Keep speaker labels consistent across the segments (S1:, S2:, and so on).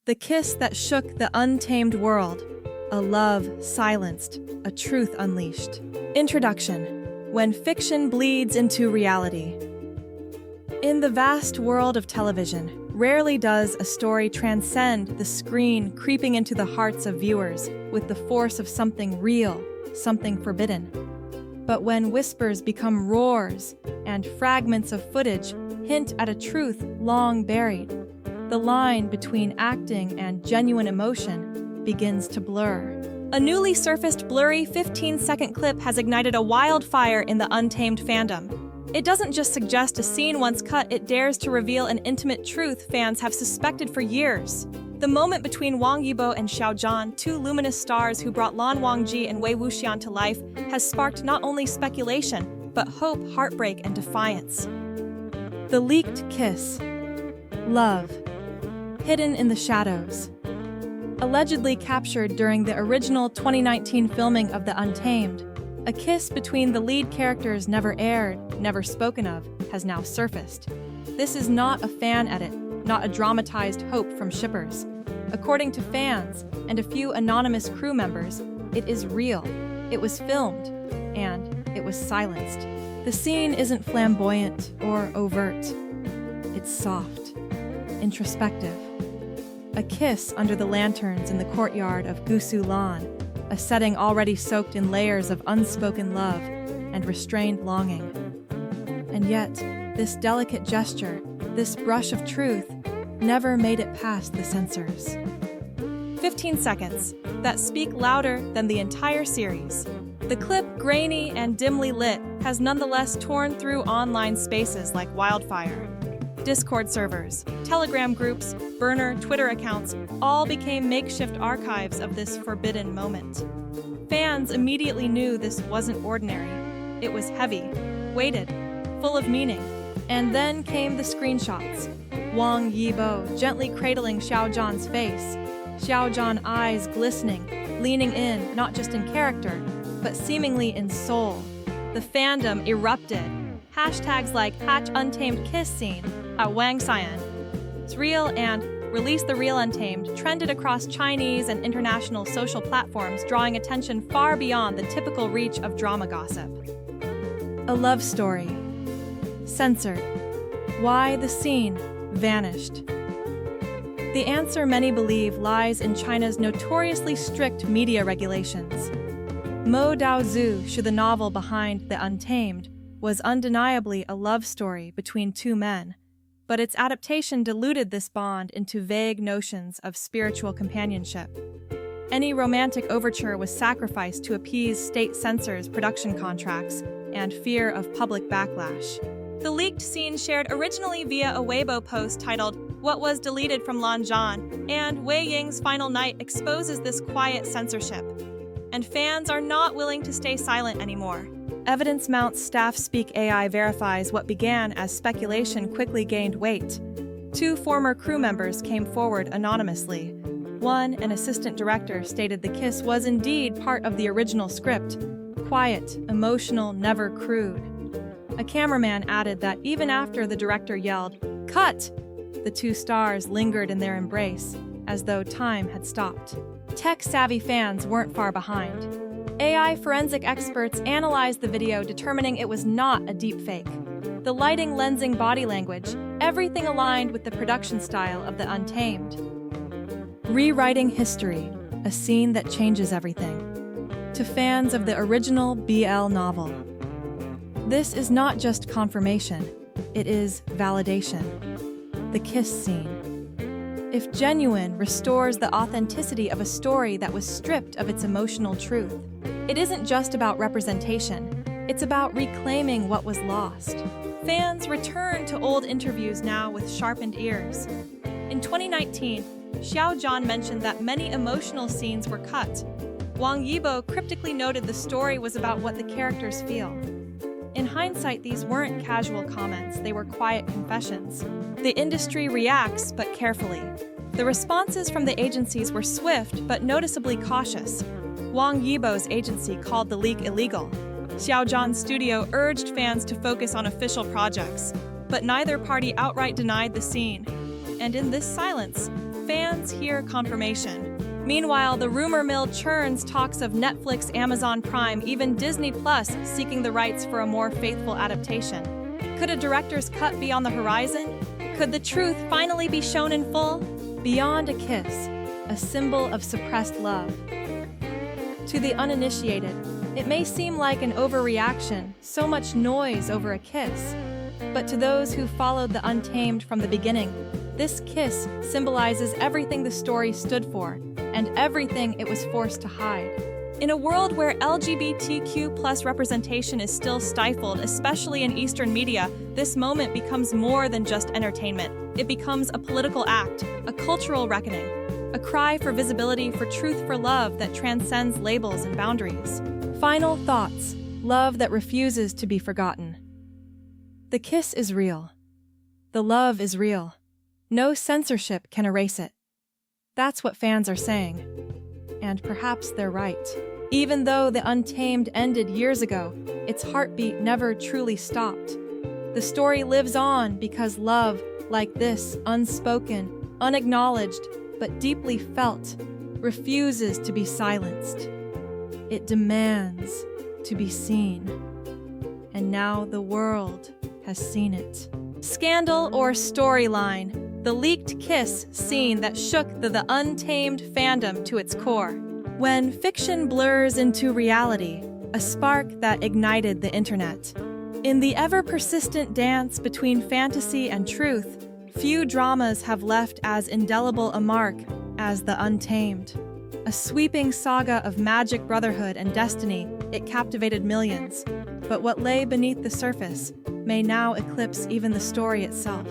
S1: The kiss that shook the untamed world. A love silenced, a truth unleashed. Introduction. When fiction bleeds into reality. In the vast world of television, rarely does a story transcend the screen, creeping into the hearts of viewers with the force of something real, something forbidden. But when whispers become roars and fragments of footage hint at a truth long buried, the line between acting and genuine emotion begins to blur. A newly surfaced blurry 15-second clip has ignited a wildfire in the Untamed fandom. It doesn't just suggest a scene once cut, it dares to reveal an intimate truth fans have suspected for years. The moment between Wang Yibo and Xiao Zhan, two luminous stars who brought Wangji and Wuxian to life, has sparked not only speculation, but hope, heartbreak, and defiance. The leaked kiss. Love. Hidden in the shadows. Allegedly captured during the original 2019 filming of The Untamed, a kiss between the lead characters never aired, never spoken of, has now surfaced. This is not a fan edit, not a dramatized hope from shippers. According to fans and a few anonymous crew members, it is real, it was filmed, and it was silenced. The scene isn't flamboyant or overt. It's soft, introspective. A kiss under the lanterns in the courtyard of Wuxian, a setting already soaked in layers of unspoken love and restrained longing. And yet, this delicate gesture, this brush of truth, never made it past the censors. 15 seconds that speak louder than the entire series. The clip, grainy and dimly lit, has nonetheless torn through online spaces like wildfire. Discord servers, Telegram groups, burner Twitter accounts all became makeshift archives of this forbidden moment. Fans immediately knew this wasn't ordinary. It was heavy, weighted, full of meaning. And then came the screenshots. Wang Yibo gently cradling Xiao Zhan's face, Xiao Zhan eyes glistening, leaning in not just in character, but seemingly in soul. The fandom erupted. Hashtags like #UntamedKissScene at Wangxian. It's real and Release the Real Untamed trended across Chinese and international social platforms, drawing attention far beyond the typical reach of drama gossip. A love story. Censored. Why the scene vanished. The answer, many believe, lies in China's notoriously strict media regulations. Mo Daozu, the novel behind The Untamed, was undeniably a love story between two men, but its adaptation diluted this bond into vague notions of spiritual companionship. Any romantic overture was sacrificed to appease state censors' production contracts and fear of public backlash. The leaked scene shared originally via a Weibo post titled, "What Was Deleted from Lanzhan," and Wei Ying's final night exposes this quiet censorship. And fans are not willing to stay silent anymore. Evidence mounts, staff speak AI verifies what began as speculation quickly gained weight. Two former crew members came forward anonymously. One, an assistant director, stated the kiss was indeed part of the original script. Quiet, emotional, never crude. A cameraman added that even after the director yelled, "Cut!" the two stars lingered in their embrace, as though time had stopped. Tech-savvy fans weren't far behind. AI forensic experts analyzed the video, determining it was not a deepfake. The lighting, lensing, body language, everything aligned with the production style of The Untamed. Rewriting history, a scene that changes everything. To fans of the original BL novel, this is not just confirmation, it is validation. The kiss scene. If genuine, restores the authenticity of a story that was stripped of its emotional truth. It isn't just about representation, it's about reclaiming what was lost. Fans return to old interviews now with sharpened ears. In 2019, Xiao Zhan mentioned that many emotional scenes were cut. Wang Yibo cryptically noted the story was about what the characters feel. In hindsight, these weren't casual comments, they were quiet confessions. The industry reacts, but carefully. The responses from the agencies were swift, but noticeably cautious. Wang Yibo's agency called the leak illegal. Xiao Zhan's studio urged fans to focus on official projects, but neither party outright denied the scene. And in this silence, fans hear confirmation. Meanwhile, the rumor mill churns talks of Netflix, Amazon Prime, even Disney Plus seeking the rights for a more faithful adaptation. Could a director's cut be on the horizon? Could the truth finally be shown in full? Beyond a kiss, a symbol of suppressed love. To the uninitiated, it may seem like an overreaction, so much noise over a kiss. But to those who followed the Untamed from the beginning, this kiss symbolizes everything the story stood for and everything it was forced to hide. In a world where LGBTQ+ representation is still stifled, especially in Eastern media, this moment becomes more than just entertainment. It becomes a political act, a cultural reckoning, a cry for visibility, for truth, for love that transcends labels and boundaries. Final thoughts. Love that refuses to be forgotten. The kiss is real. The love is real. No censorship can erase it. That's what fans are saying. And perhaps they're right. Even though The Untamed ended years ago, its heartbeat never truly stopped. The story lives on because love, like this, unspoken, unacknowledged, but deeply felt, refuses to be silenced. It demands to be seen. And now the world has seen it. Scandal or storyline? The leaked kiss scene that shook the Untamed fandom to its core. When fiction blurs into reality, a spark that ignited the internet. In the ever-persistent dance between fantasy and truth, few dramas have left as indelible a mark as The Untamed. A sweeping saga of magic, brotherhood, and destiny, it captivated millions. But what lay beneath the surface may now eclipse even the story itself.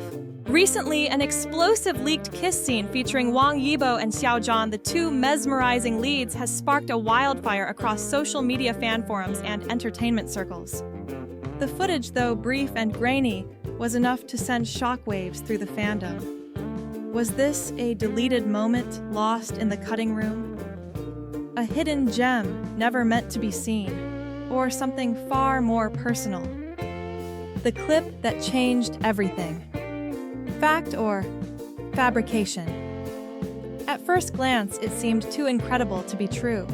S1: Recently, an explosive leaked kiss scene featuring Wang Yibo and Xiao Zhan, the two mesmerizing leads, has sparked a wildfire across social media fan forums and entertainment circles. The footage, though brief and grainy, was enough to send shockwaves through the fandom. Was this a deleted moment lost in the cutting room? A hidden gem never meant to be seen? Or something far more personal? The clip that changed everything. Fact or fabrication? At first glance, it seemed too incredible to be true.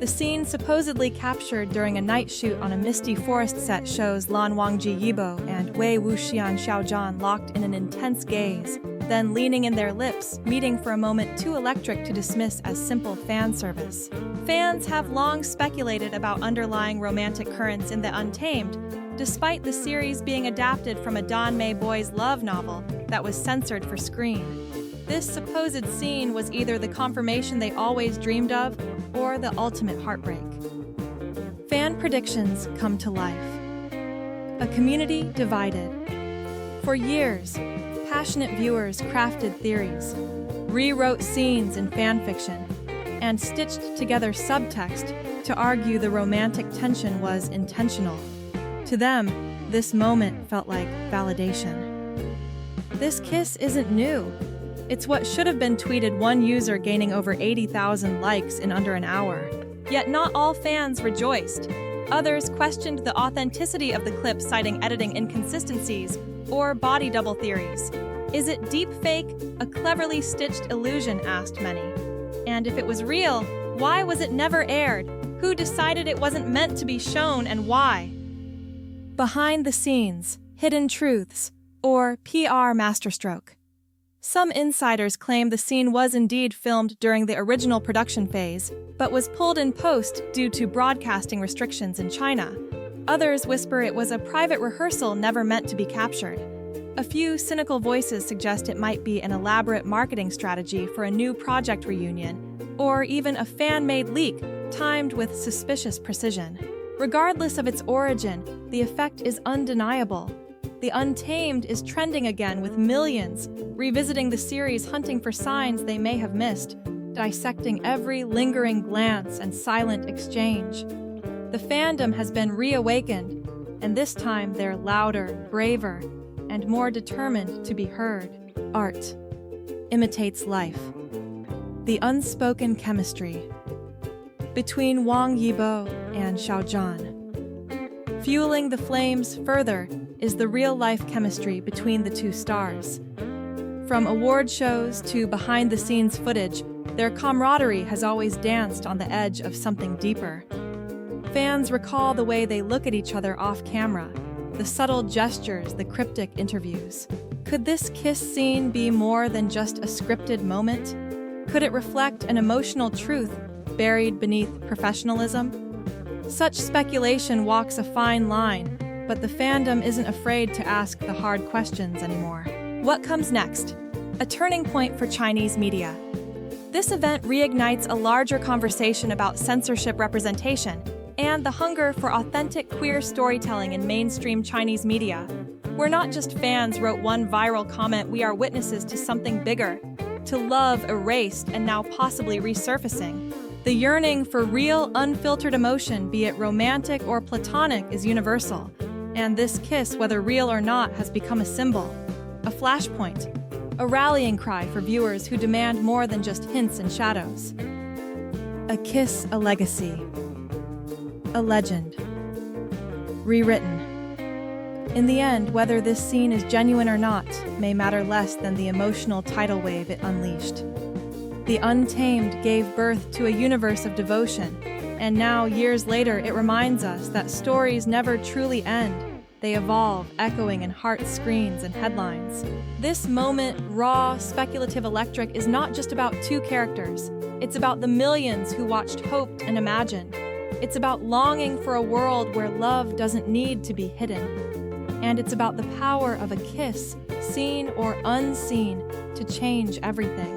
S1: The scene supposedly captured during a night shoot on a misty forest set shows Lan Wangji Yibo and Wuxian Xiao Zhan locked in an intense gaze, then leaning in their lips, meeting for a moment too electric to dismiss as simple fan service. Fans have long speculated about underlying romantic currents in The Untamed, despite the series being adapted from a Danmei boys' love novel that was censored for screen. This supposed scene was either the confirmation they always dreamed of or the ultimate heartbreak. Fan predictions come to life. A community divided. For years, passionate viewers crafted theories, rewrote scenes in fanfiction, and stitched together subtext to argue the romantic tension was intentional. To them, this moment felt like validation. This kiss isn't new. It's what should have been tweeted, one user gaining over 80,000 likes in under an hour. Yet not all fans rejoiced. Others questioned the authenticity of the clip, citing editing inconsistencies or body double theories. Is it deepfake, a cleverly stitched illusion, asked many. And if it was real, why was it never aired? Who decided it wasn't meant to be shown, and why? Behind the scenes, hidden truths, or PR masterstroke. Some insiders claim the scene was indeed filmed during the original production phase, but was pulled in post due to broadcasting restrictions in China. Others whisper it was a private rehearsal never meant to be captured. A few cynical voices suggest it might be an elaborate marketing strategy for a new project reunion, or even a fan-made leak timed with suspicious precision. Regardless of its origin, the effect is undeniable. The Untamed is trending again, with millions revisiting the series, hunting for signs they may have missed, dissecting every lingering glance and silent exchange. The fandom has been reawakened, and this time they're louder, braver, and more determined to be heard. Art imitates life. The unspoken chemistry between Wang Yibo and Xiao Zhan. Fueling the flames further is the real-life chemistry between the two stars. From award shows to behind-the-scenes footage, their camaraderie has always danced on the edge of something deeper. Fans recall the way they look at each other off-camera, the subtle gestures, the cryptic interviews. Could this kiss scene be more than just a scripted moment? Could it reflect an emotional truth buried beneath professionalism? Such speculation walks a fine line, but the fandom isn't afraid to ask the hard questions anymore. What comes next? A turning point for Chinese media. This event reignites a larger conversation about censorship representation and the hunger for authentic queer storytelling in mainstream Chinese media. We're not just fans, wrote one viral comment, we are witnesses to something bigger, to love erased and now possibly resurfacing. The yearning for real, unfiltered emotion, be it romantic or platonic, is universal. And this kiss, whether real or not, has become a symbol, a flashpoint, a rallying cry for viewers who demand more than just hints and shadows. A kiss, a legacy, a legend, rewritten. In the end, whether this scene is genuine or not may matter less than the emotional tidal wave it unleashed. The Untamed gave birth to a universe of devotion, and now, years later, it reminds us that stories never truly end. They evolve, echoing in heart screens and headlines. This moment, raw, speculative, electric, is not just about two characters. It's about the millions who watched, hoped, and imagined. It's about longing for a world where love doesn't need to be hidden. And it's about the power of a kiss, seen or unseen, to change everything.